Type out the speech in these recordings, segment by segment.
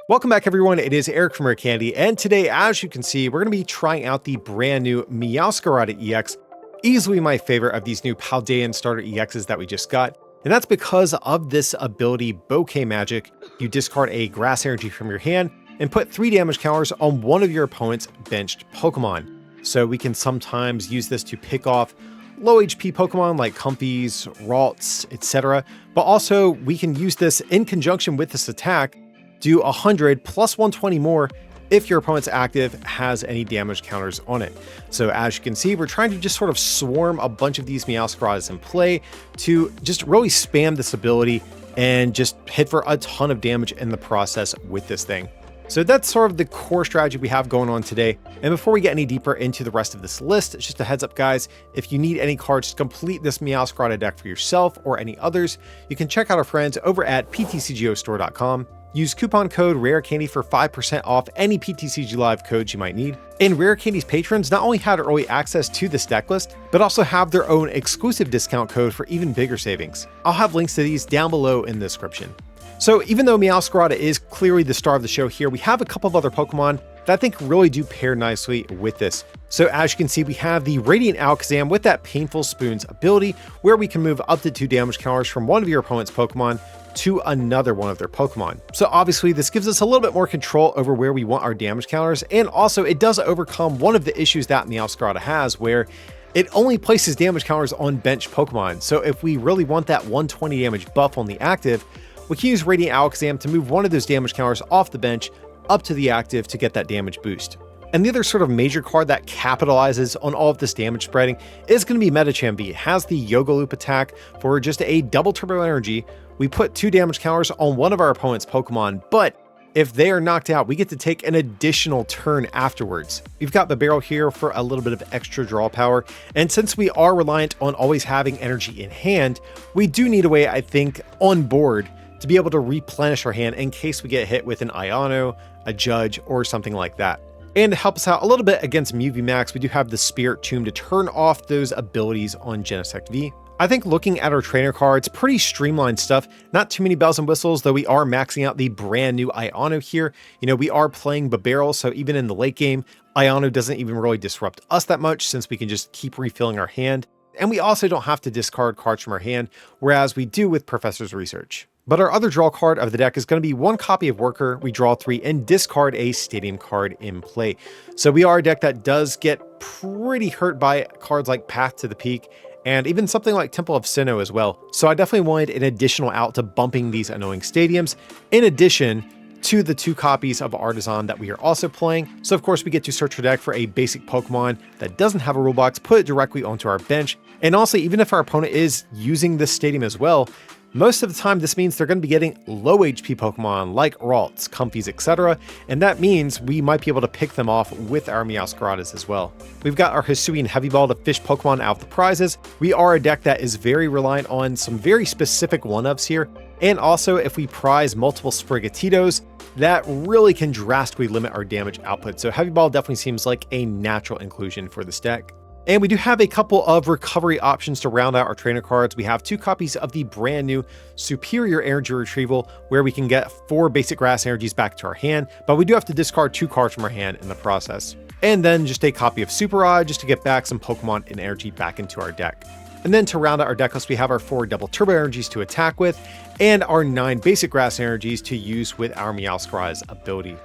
Welcome back everyone, it is Eric from Rare Candy, and today, as you can see, we're going to be trying out the brand new Meowscarada EX, easily my favorite of these new Paldean starter EXs that we just got, and that's because of this ability Bouquet Magic. You discard a grass energy from your hand and put 3 damage counters on one of your opponent's benched Pokemon. So we can sometimes use this to pick off low HP Pokemon like Comfies, Ralts, etc. But also we can use this in conjunction with this attack, do 100 plus 120 more if your opponent's active has any damage counters on it. So as you can see, we're trying to just sort of swarm a bunch of these Meowscaradas in play to just really spam this ability and just hit for a ton of damage in the process with this thing. So that's sort of the core strategy we have going on today. And before we get any deeper into the rest of this list, just a heads up guys, if you need any cards to complete this Meowscarada deck for yourself or any others, you can check out our friends over at PTCGostore.com. Use coupon code RARECANDY for 5% off any PTCG Live codes you might need. And Rare Candy's patrons not only had early access to this deck list, but also have their own exclusive discount code for even bigger savings. I'll have links to these down below in the description. So even though Meowscarada is clearly the star of the show here, we have a couple of other Pokemon that I think really do pair nicely with this. So as you can see, we have the Radiant Alakazam with that Painful Spoons ability, where we can move up to 2 damage counters from one of your opponent's Pokemon to another one of their Pokemon. So obviously this gives us a little bit more control over where we want our damage counters, and also it does overcome one of the issues that Meowscarada has, where it only places damage counters on bench Pokemon. So if we really want that 120 damage buff on the active, we can use Radiant Alakazam to move one of those damage counters off the bench up to the active to get that damage boost. And the other sort of major card that capitalizes on all of this damage spreading is going to be Medicham. It has the Yoga Loop attack for just a double turbo energy. We put 2 damage counters on one of our opponent's Pokemon, but if they are knocked out, we get to take an additional turn afterwards. We've got the Burrell here for a little bit of extra draw power, and since we are reliant on always having energy in hand, we do need a way, I think, on board to be able to replenish our hand in case we get hit with an Iono, a Judge, or something like that. And to help us out a little bit against VMAX, we do have the Spirit Tomb to turn off those abilities on Genesect V. I think looking at our trainer cards, pretty streamlined stuff, not too many bells and whistles, though we are maxing out the brand new Iono here. You know, we are playing Burrell, so even in the late game, Iono doesn't even really disrupt us that much since we can just keep refilling our hand. And we also don't have to discard cards from our hand, whereas we do with Professor's Research. But our other draw card of the deck is going to be 1 copy of Worker, we draw 3, and discard a Stadium card in play. So we are a deck that does get pretty hurt by cards like Path to the Peak, and even something like Temple of Sinnoh as well. So I definitely wanted an additional out to bumping these annoying stadiums, in addition to the 2 copies of Artisan that we are also playing. So of course we get to search our deck for a basic Pokemon that doesn't have a rule box, put it directly onto our bench. And also, even if our opponent is using this stadium as well, most of the time this means they're going to be getting low HP Pokemon like Ralts, Comfies, etc. And that means we might be able to pick them off with our Meowscaradas as well. We've got our Hisuian Heavy Ball to fish Pokemon out of the prizes. We are a deck that is very reliant on some very specific one-ups here. And also, if we prize multiple Sprigatitos, that really can drastically limit our damage output. So Heavy Ball definitely seems like a natural inclusion for this deck. And we do have a couple of recovery options to round out our trainer cards. We have 2 copies of the brand new Superior Energy Retrieval, where we can get 4 basic grass energies back to our hand, but we do have to discard 2 cards from our hand in the process. And then just a copy of Super Rod just to get back some Pokemon and energy back into our deck. And then to round out our deck list, we have our 4 double turbo energies to attack with, and our 9 basic grass energies to use with our Meowscarada's ability.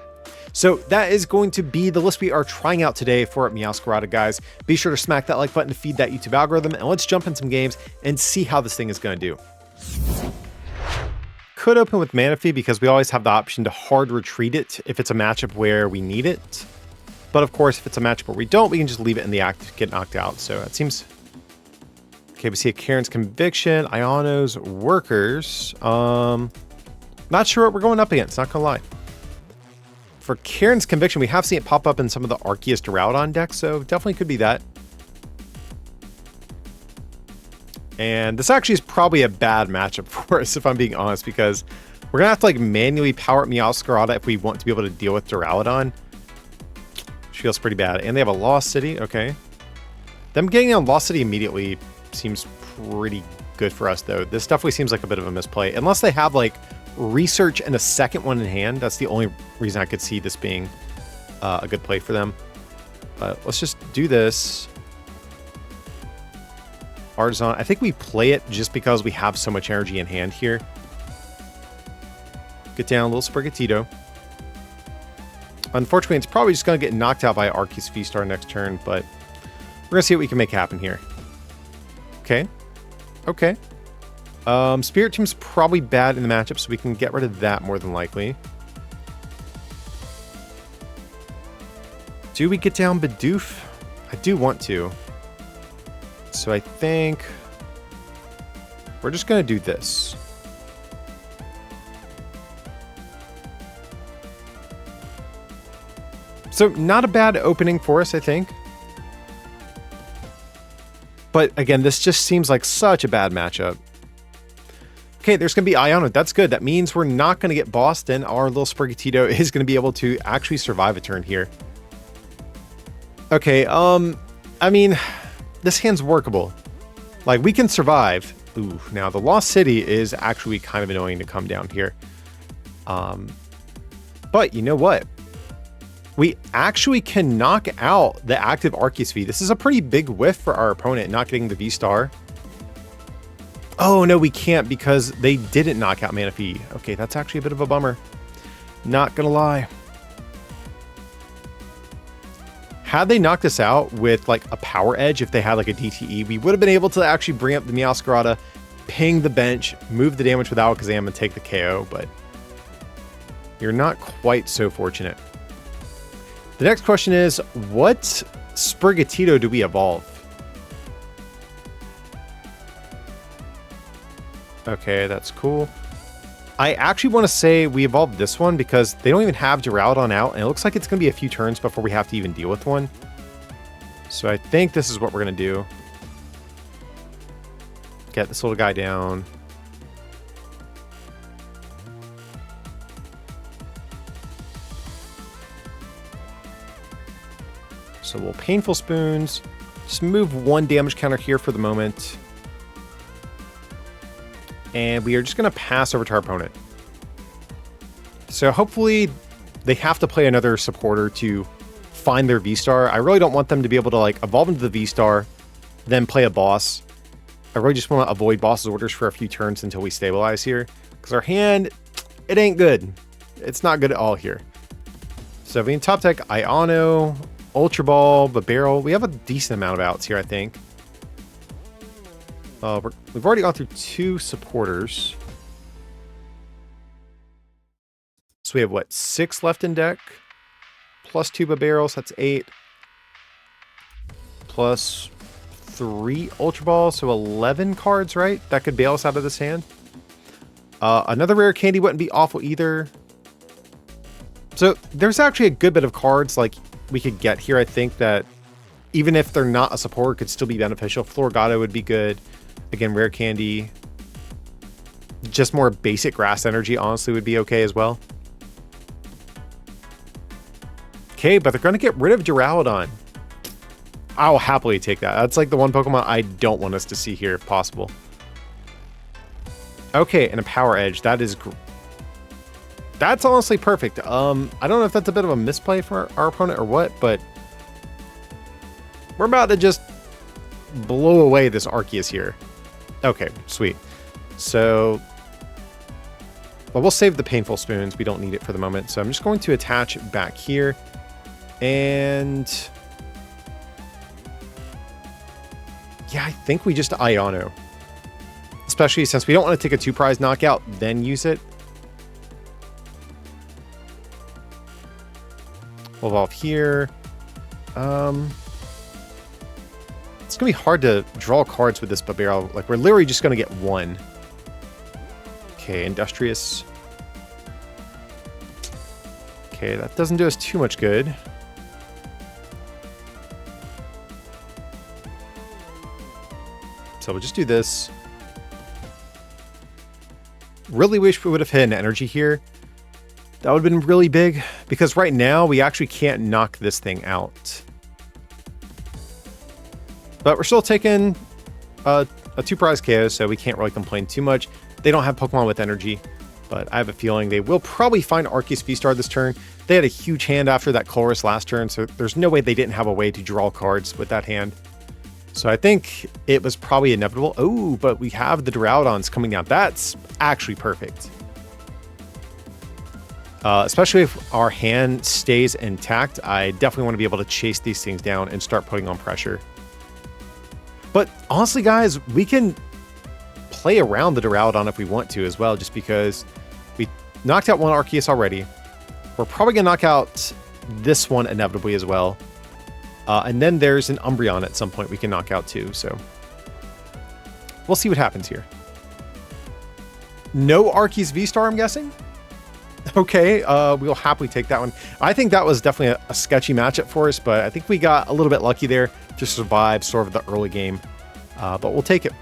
So that is going to be the list we are trying out today for Meowscarada, guys. Be sure to smack that like button to feed that YouTube algorithm, and let's jump in some games and see how this thing is going to do. Could open with Manaphy because we always have the option to hard retreat it if it's a matchup where we need it. But of course, if it's a matchup where we don't, we can just leave it in the act to get knocked out. So it seems... Okay, we see a Karen's Conviction, Iono's, Workers. Not sure what we're going up against, not gonna lie. For Karen's Conviction, we have seen it pop up in some of the Arceus Duraludon decks, so definitely could be that. And this actually is probably a bad matchup for us, if I'm being honest, because we're going to have to like manually power up Meowscarada if we want to be able to deal with Duraludon. Which feels pretty bad. And they have a Lost City, okay. Them getting on Lost City immediately seems pretty good for us, though. This definitely seems like a bit of a misplay. Unless they have like research and a second one in hand. That's the only reason I could see this being a good play for them. Let's just do this. Artisan. I think we play it just because we have so much energy in hand here. Get down a little Sprigatito. Unfortunately, it's probably just going to get knocked out by Arceus V-Star next turn, but we're going to see what we can make happen here. Okay. Okay. Spirit Tomb's probably bad in the matchup, so we can get rid of that more than likely. Do we get down Bidoof? I do want to. So I think we're just going to do this. So not a bad opening for us, I think. But again, this just seems like such a bad matchup. Okay, there's going to be Iono. That's good. That means we're not going to get bossed, and our little Sprigatito is going to be able to actually survive a turn here. Okay, I mean, this hand's workable. Like, we can survive. Ooh, now the Lost City is actually kind of annoying to come down here. But you know what? We actually can knock out the active Arceus V. This is a pretty big whiff for our opponent, not getting the V-Star. Oh, no, we can't because they didn't knock out Manaphy. Okay, that's actually a bit of a bummer. Not gonna lie. Had they knocked us out with like a Power Edge, if they had like a DTE, we would have been able to actually bring up the Meowscarada, ping the bench, move the damage with Alakazam, and take the KO, but you're not quite so fortunate. The next question is, what Sprigatito do we evolve? Okay, that's cool. I actually want to say we evolved this one because they don't even have Duraludon out, and it looks like it's going to be a few turns before we have to even deal with one. So I think this is what we're going to do. Get this little guy down. So we'll Painful Spoons. Just move one damage counter here for the moment. And we are just going to pass over to our opponent. So hopefully they have to play another supporter to find their V-Star. I really don't want them to be able to like evolve into the V-Star, then play a boss. I really just want to avoid boss's orders for a few turns until we stabilize here. Because our hand, it ain't good. It's not good at all here. So we can top deck Iono, Ultra Ball, Burrell. We have a decent amount of outs here, I think. We've already gone through two supporters. So we have, what, 6 left in deck? Plus 2 Barrels, so that's 8. Plus 3 Ultra Balls, so 11 cards, right? That could bail us out of this hand. Another rare candy wouldn't be awful either. So there's actually a good bit of cards like we could get here, I think, that even if they're not a supporter, could still be beneficial. Floragato would be good. Again, rare candy. Just more basic grass energy, honestly, would be okay as well. Okay, but they're going to get rid of Duraludon. I'll happily take that. That's like the one Pokemon I don't want us to see here, if possible. Okay, and a Power Edge. That is... That's honestly perfect. I don't know if that's a bit of a misplay for our opponent or what, but... we're about to just blow away this Arceus here. Okay, sweet. So... well, we'll save the Painful Spoons. We don't need it for the moment. So I'm just going to attach it back here. And... yeah, I think we just Iono. Especially since we don't want to take a 2-prize knockout, then use it. We'll evolve here. It's going to be hard to draw cards with this Burrell. Like, we're literally just going to get one. Okay, Industrious. Okay, that doesn't do us too much good. So we'll just do this. Really wish we would have hit an energy here. That would have been really big, because right now we actually can't knock this thing out. But we're still taking a 2-prize KO, so we can't really complain too much. They don't have Pokemon with energy. but I have a feeling they will probably find Arceus V-Star this turn. They had a huge hand after that Colress last turn, so there's no way they didn't have a way to draw cards with that hand. So I think it was probably inevitable. Oh, but we have the Duraludons coming down. That's actually perfect. Especially if our hand stays intact, I definitely want to be able to chase these things down and start putting on pressure. But honestly, guys, we can play around the Duraludon if we want to as well, just because we knocked out one Arceus already. We're probably going to knock out this one inevitably as well. And then there's an Umbreon at some point we can knock out too, so we'll see what happens here. No Arceus V-Star, I'm guessing? Okay, we'll happily take that one. I think that was definitely a sketchy matchup for us, but I think we got a little bit lucky there to survive sort of the early game. But we'll take it.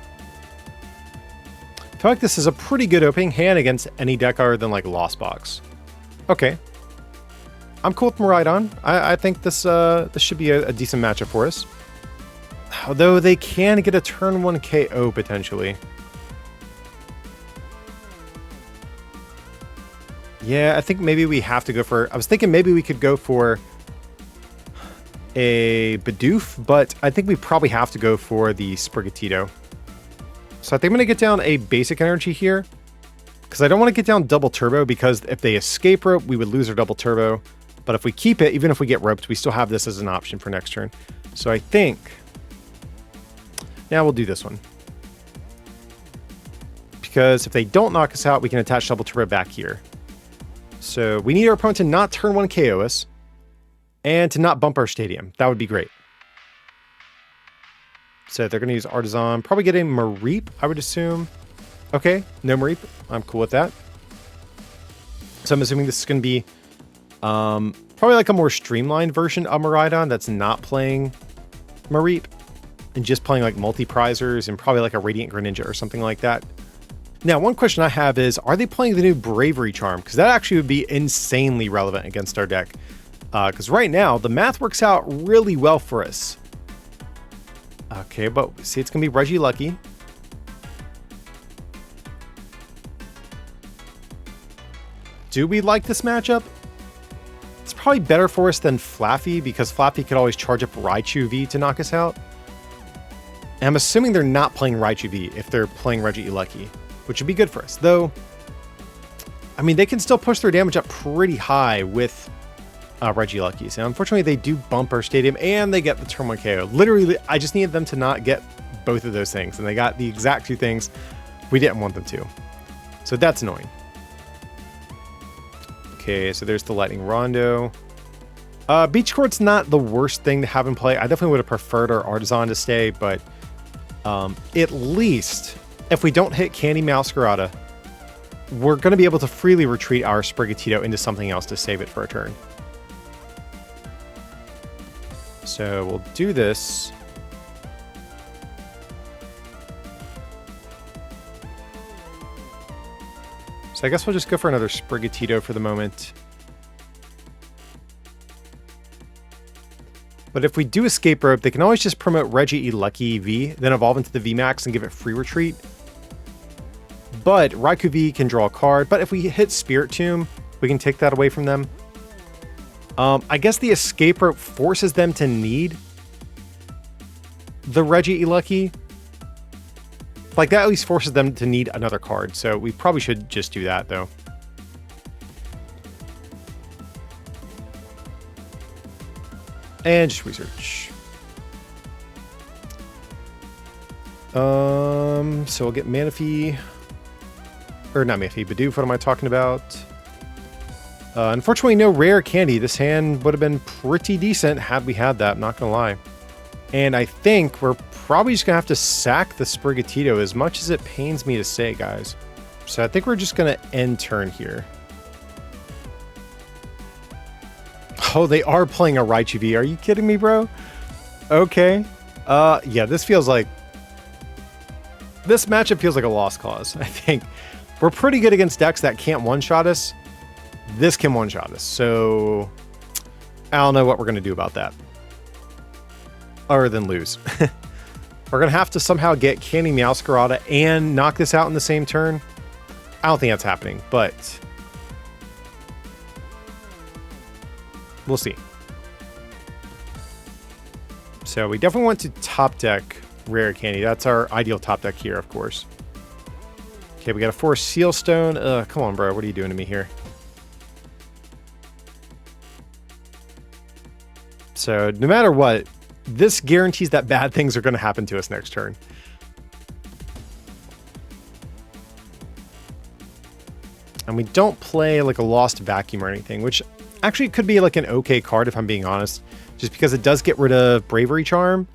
I feel like this is a pretty good opening hand against any deck other than like Lost Box. Okay. I'm cool with Miraidon. I think this should be a decent matchup for us. Although they can get a turn 1 KO potentially. Yeah, I think maybe we have to go for... I was thinking maybe we could go for a Bidoof, but I think we probably have to go for the Sprigatito. So I think I'm going to get down a basic energy here, because I don't want to get down double turbo, because if they escape rope, we would lose our double turbo. But if we keep it, even if we get roped, we still have this as an option for next turn. So I think... Now we'll do this one. Because if they don't knock us out, we can attach double turbo back here. So we need our opponent to not turn 1 KO us and to not bump our stadium. That would be great. So they're going to use Artisan. Probably get a Mareep, I would assume. Okay, no Mareep. I'm cool with that. So I'm assuming this is going to be probably like a more streamlined version of Miraidon that's not playing Mareep and just playing like multi-prizers and probably like a Radiant Greninja or something like that. Now, one question I have is, are they playing the new Bravery Charm? Because that actually would be insanely relevant against our deck. Because right now, the math works out really well for us. Okay, but see, it's going to be Regieleki. Do we like this matchup? It's probably better for us than Flaffy, because Flaffy could always charge up Raichu V to knock us out. And I'm assuming they're not playing Raichu V if they're playing Regieleki, which would be good for us. Though, I mean, they can still push their damage up pretty high with Regieleki. So unfortunately, they do bump our stadium and they get the turn 1 KO. Literally, I just needed them to not get both of those things, and they got the exact two things we didn't want them to. So that's annoying. Okay, so there's the Lightning Rondo. Beach Court's not the worst thing to have in play. I definitely would have preferred our Artisan to stay, but at least if we don't hit Candy Meowscarada, we're going to be able to freely retreat our Sprigatito into something else to save it for a turn. So we'll do this. So I guess we'll just go for another Sprigatito for the moment. But if we do escape rope, they can always just promote Regieleki V, then evolve into the VMAX and give it free retreat. But Raikou V can draw a card, but if we hit Spirit Tomb, we can take that away from them. I guess the escape rope forces them to need the Regieleki. Like, that at least forces them to need another card, so we probably should just do that, though. And just research. So we'll get Manaphy. Or not Manaphy, Bidoof, what am I talking about? Unfortunately, no rare candy. This hand would have been pretty decent had we had that, I'm not gonna lie. And I think we're probably just gonna have to sack the Sprigatito, as much as it pains me to say, guys. So I think we're just gonna end turn here. Oh, they are playing a Raichu V. Are you kidding me, bro? Okay. Yeah, this feels like... This matchup feels like a lost cause, I think. We're pretty good against decks that can't one-shot us. This can one-shot us, so... I don't know what we're going to do about that. Other than lose. We're going to have to somehow get Candy Meowscarada and knock this out in the same turn. I don't think that's happening, but we'll see. So we definitely want to top deck Rare Candy. That's our ideal top deck here, of course. Okay, we got a Forest Seal Stone. Come on, bro. What are you doing to me here? So no matter what, this guarantees that bad things are going to happen to us next turn. And we don't play like a Lost Vacuum or anything, which actually could be like an okay card if I'm being honest, just because it does get rid of Bravery Charm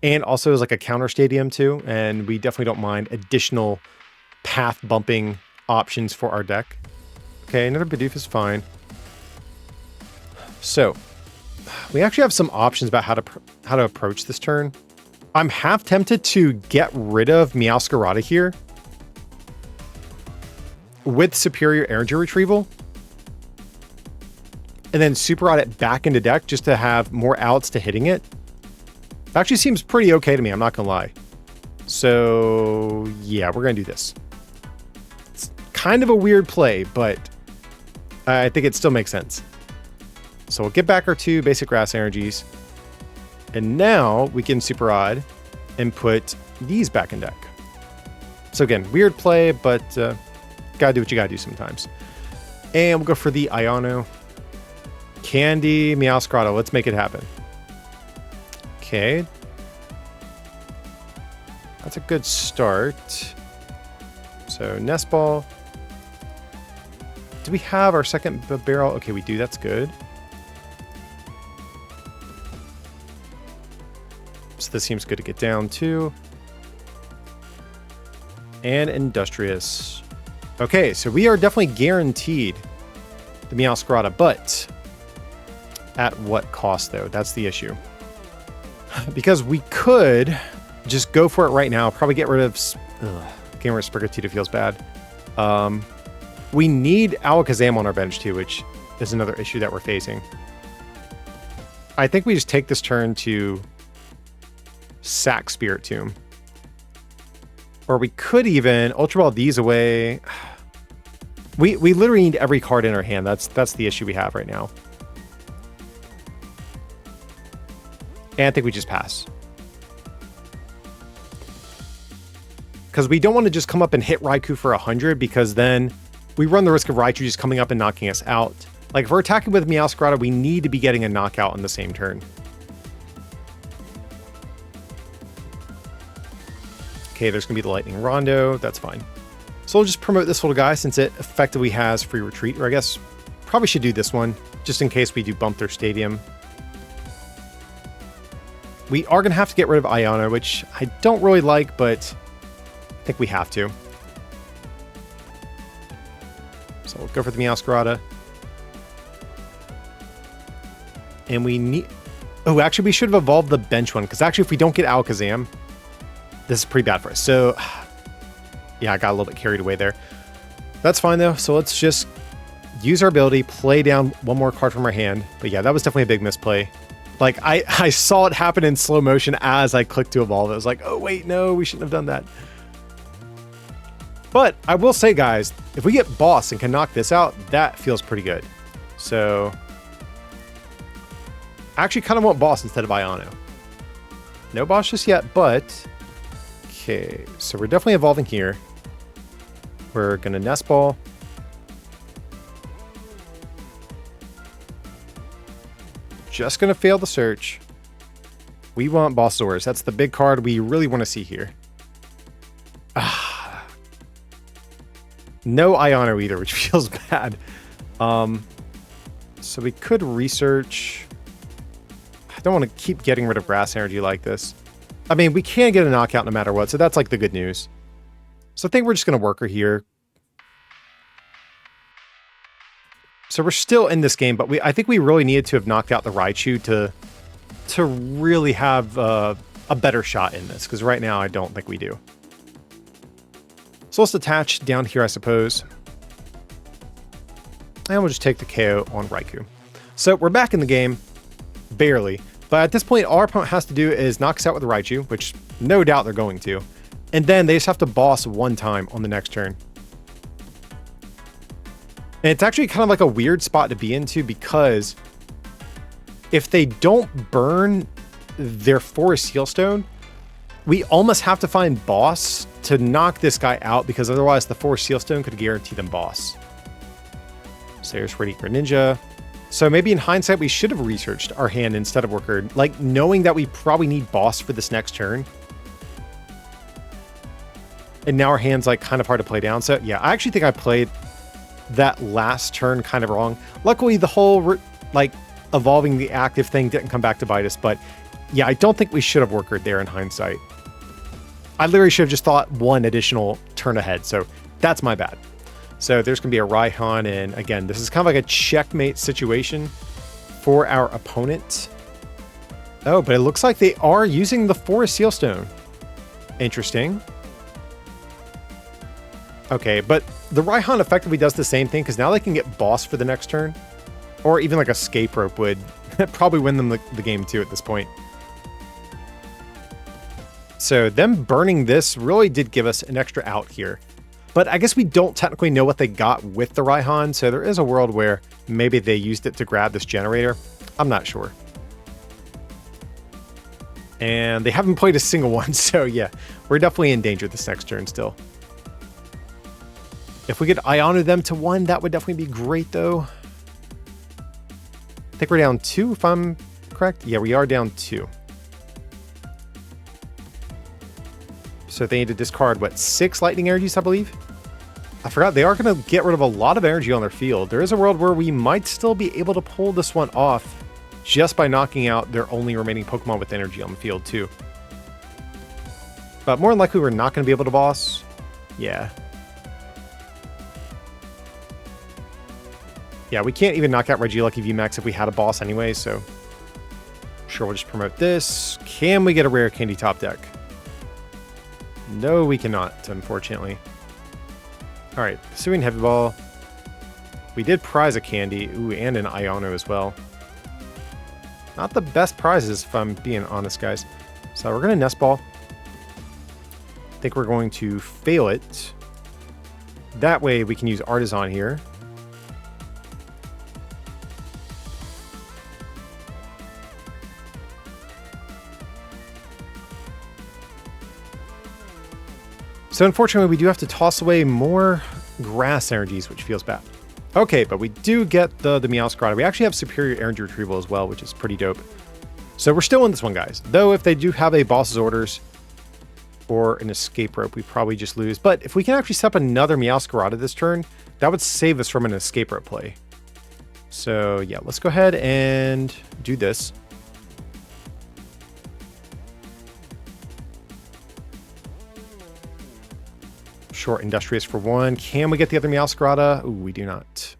and also is like a counter stadium too. And we definitely don't mind additional path bumping options for our deck. Okay, another Bidoof is fine. So we actually have some options about how to approach this turn. I'm half tempted to get rid of Meowscarada here with superior energy retrieval, and then super rod it back into deck just to have more outs to hitting it. Actually seems pretty okay to me, I'm not gonna lie. So yeah, we're gonna do this. It's kind of a weird play, but I think it still makes sense. So we'll get back our 2 basic grass energies, and now we can super rod and put these back in deck. So again, weird play, but gotta do what you gotta do sometimes. And we'll go for the Iono. Candy, Meowscarada. Let's make it happen. Okay. That's a good start. So Nest Ball. Do we have our second barrel? Okay, we do. That's good. So this seems good to get down to. And Industrious. Okay, so we are definitely guaranteed the Meowscarada, but at what cost though? That's the issue. Because we could just go for it right now, probably get rid of... getting rid of Sprigatito feels bad. We need Alakazam on our bench too, which is another issue that we're facing. I think we just take this turn to sack Spirit Tomb. Or we could even Ultra Ball these away. We literally need every card in our hand. That's the issue we have right now. And I think we just pass. Because we don't want to just come up and hit Raikou for 100, because then we run the risk of Raikou just coming up and knocking us out. Like if we're attacking with Meowscarada, we need to be getting a knockout on the same turn. Okay, there's going to be the Lightning Rondo. That's fine. So we'll just promote this little guy since it effectively has free retreat. Or I guess probably should do this one just in case we do bump their stadium. We are going to have to get rid of Iono, which I don't really like, but I think we have to. So we'll go for the Meowscarada. And we need... Oh, actually, we should have evolved the bench one, because actually if we don't get Alakazam, this is pretty bad for us. So, yeah, I got a little bit carried away there. That's fine, though. So let's just use our ability, play down one more card from our hand. But yeah, that was definitely a big misplay. Like, I saw it happen in slow motion as I clicked to evolve. It was like, oh, wait, no, we shouldn't have done that. But I will say, guys, if we get Boss and can knock this out, that feels pretty good. So, I actually kind of want Boss instead of Iono. No Boss just yet, but... Okay, so we're definitely evolving here. We're going to Nest Ball. Just going to fail the search. We want Bossaurus. That's the big card we really want to see here. No Iono either, which feels bad. So we could research. I don't want to keep getting rid of grass energy like this. I mean, we can get a knockout no matter what, so that's like the good news. So I think we're just going to work her here. So we're still in this game, but I think we really needed to have knocked out the Raichu to really have a better shot in this, because right now I don't think we do. So let's attach down here, I suppose. And we'll just take the KO on Raikou. So we're back in the game, barely. But at this point, all our opponent has to do is knock us out with the Raichu, which no doubt they're going to. And then they just have to boss one time on the next turn. And it's actually kind of like a weird spot to be into, because if they don't burn their Forest Sealstone, we almost have to find boss to knock this guy out, because otherwise the Forest Sealstone could guarantee them boss. So there's Radiant Greninja. So maybe in hindsight, we should have researched our hand instead of Worker, like knowing that we probably need boss for this next turn. And now our hand's like kind of hard to play down. So yeah, I actually think I played that last turn kind of wrong. Luckily, the whole like evolving the active thing didn't come back to bite us. But yeah, I don't think we should have Workered there in hindsight. I literally should have just thought one additional turn ahead. So that's my bad. So there's going to be a Raihan. And again, this is kind of like a checkmate situation for our opponent. Oh, but it looks like they are using the Forest Sealstone. Interesting. Okay, but the Raihan effectively does the same thing, because now they can get boss for the next turn. Or even like a Escape Rope would probably win them the game too at this point. So them burning this really did give us an extra out here. But I guess we don't technically know what they got with the Raihan, so there is a world where maybe they used it to grab this generator. I'm not sure. And they haven't played a single one, so yeah, we're definitely in danger this next turn still. If we could Iono them to 1, that would definitely be great, though. I think we're down 2, if I'm correct. Yeah, we are down 2. So they need to discard, what, 6 Lightning Energies, I believe? I forgot, they are going to get rid of a lot of energy on their field. There is a world where we might still be able to pull this one off just by knocking out their only remaining Pokemon with energy on the field, too. But more than likely, we're not going to be able to boss. Yeah. Yeah, we can't even knock out Regieleki VMAX if we had a boss anyway, so... Sure, we'll just promote this. Can we get a rare candy top deck? No, we cannot, unfortunately. Alright, pursuing Heavy Ball. We did prize a candy. Ooh, and an Iono as well. Not the best prizes, if I'm being honest, guys. So we're going to Nest Ball. I think we're going to fail it. That way we can use Artisan here. So unfortunately, we do have to toss away more grass energies, which feels bad. Okay, but we do get the Meowscarada. We actually have superior energy retrieval as well, which is pretty dope. So we're still in this one, guys. Though if they do have a boss's orders or an escape rope, we probably just lose. But if we can actually set up another Meowscarada this turn, that would save us from an escape rope play. So yeah, let's go ahead and do this. Short Industrious for 1. Can we get the other Meowscarada? Ooh, we do not.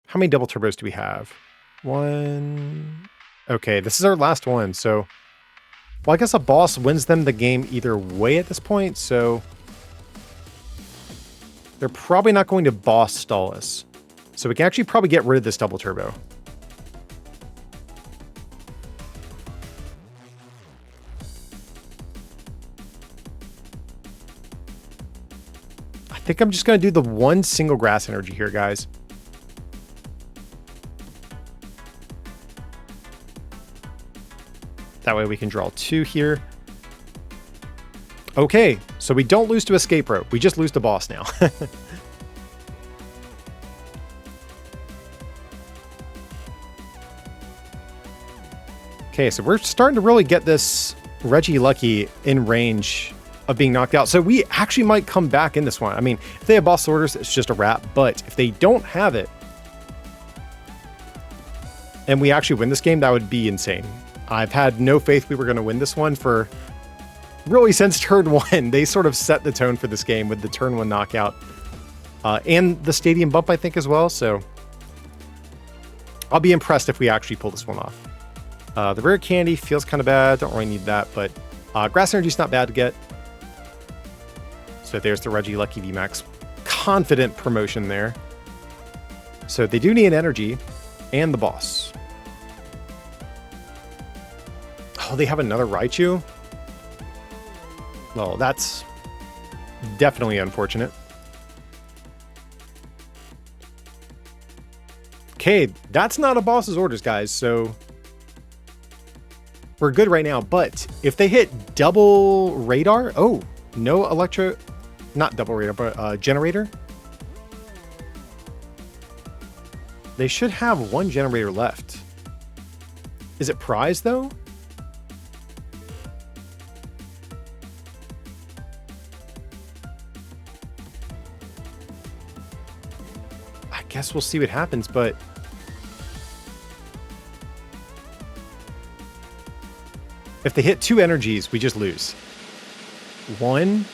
How many double turbos do we have? 1. Okay, this is our last one, so... Well, I guess a boss wins them the game either way at this point, so... They're probably not going to boss stall us. So we can actually probably get rid of this double turbo. I think I'm just going to do the 1 single grass energy here, guys. That way we can draw 2 here. Okay, so we don't lose to Escape Rope. We just lose to boss now. Okay, so we're starting to really get this Regieleki in range of being knocked out. So we actually might come back in this one. I mean, if they have boss orders, it's just a wrap. But if they don't have it, and we actually win this game, that would be insane. I've had no faith we were going to win this one for really since turn 1. They sort of set the tone for this game with the turn 1 knockout. And the stadium bump, I think, as well. So I'll be impressed if we actually pull this one off. The rare candy feels kind of bad. Don't really need that, but grass energy is not bad to get. So there's the Regieleki VMAX. Confident promotion there. So they do need an energy and the boss. Oh, they have another Raichu? Well, that's definitely unfortunate. Okay, that's not a boss's orders, guys, so we're good right now. But if they hit double radar, oh, no electro, not double radar, but generator. They should have one generator left. Is it prize though? I guess we'll see what happens, but if they hit 2 energies, we just lose. 1,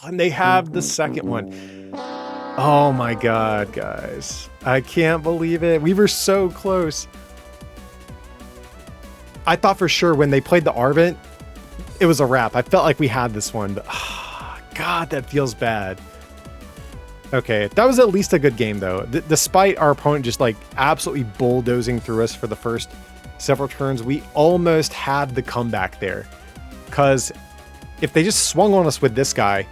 and they have the second one. Oh my god, guys. I can't believe it. We were so close. I thought for sure when they played the Arvent, it was a wrap. I felt like we had this one, but god, that feels bad. Okay, that was at least a good game though. Despite our opponent just like absolutely bulldozing through us for the first several turns, we almost had the comeback there. Because if they just swung on us with this guy,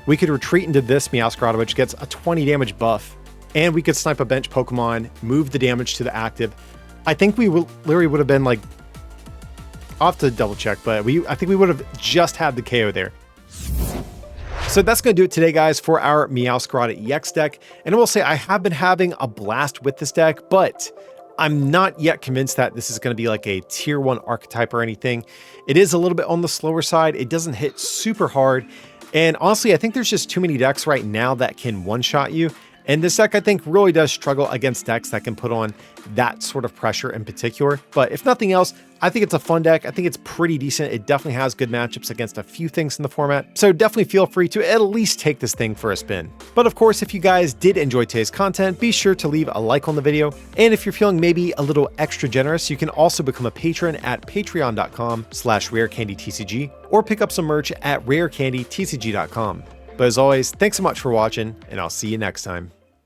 we could retreat into this Meowscarada, which gets a 20 damage buff, and we could snipe a bench Pokemon, move the damage to the active. I think we literally would have been like, I'll have to double check, but I think we would have just had the KO there. So that's going to do it today, guys, for our Meowscarada EX deck. And I will say I have been having a blast with this deck, but I'm not yet convinced that this is going to be like a tier 1 archetype or anything. It is a little bit on the slower side. It doesn't hit super hard. And honestly, I think there's just too many decks right now that can one-shot you. And this deck, I think, really does struggle against decks that can put on that sort of pressure in particular. But if nothing else, I think it's a fun deck. I think it's pretty decent. It definitely has good matchups against a few things in the format. So definitely feel free to at least take this thing for a spin. But of course, if you guys did enjoy today's content, be sure to leave a like on the video. And if you're feeling maybe a little extra generous, you can also become a patron at patreon.com/rarecandytcg or pick up some merch at rarecandytcg.com. But as always, thanks so much for watching, and I'll see you next time.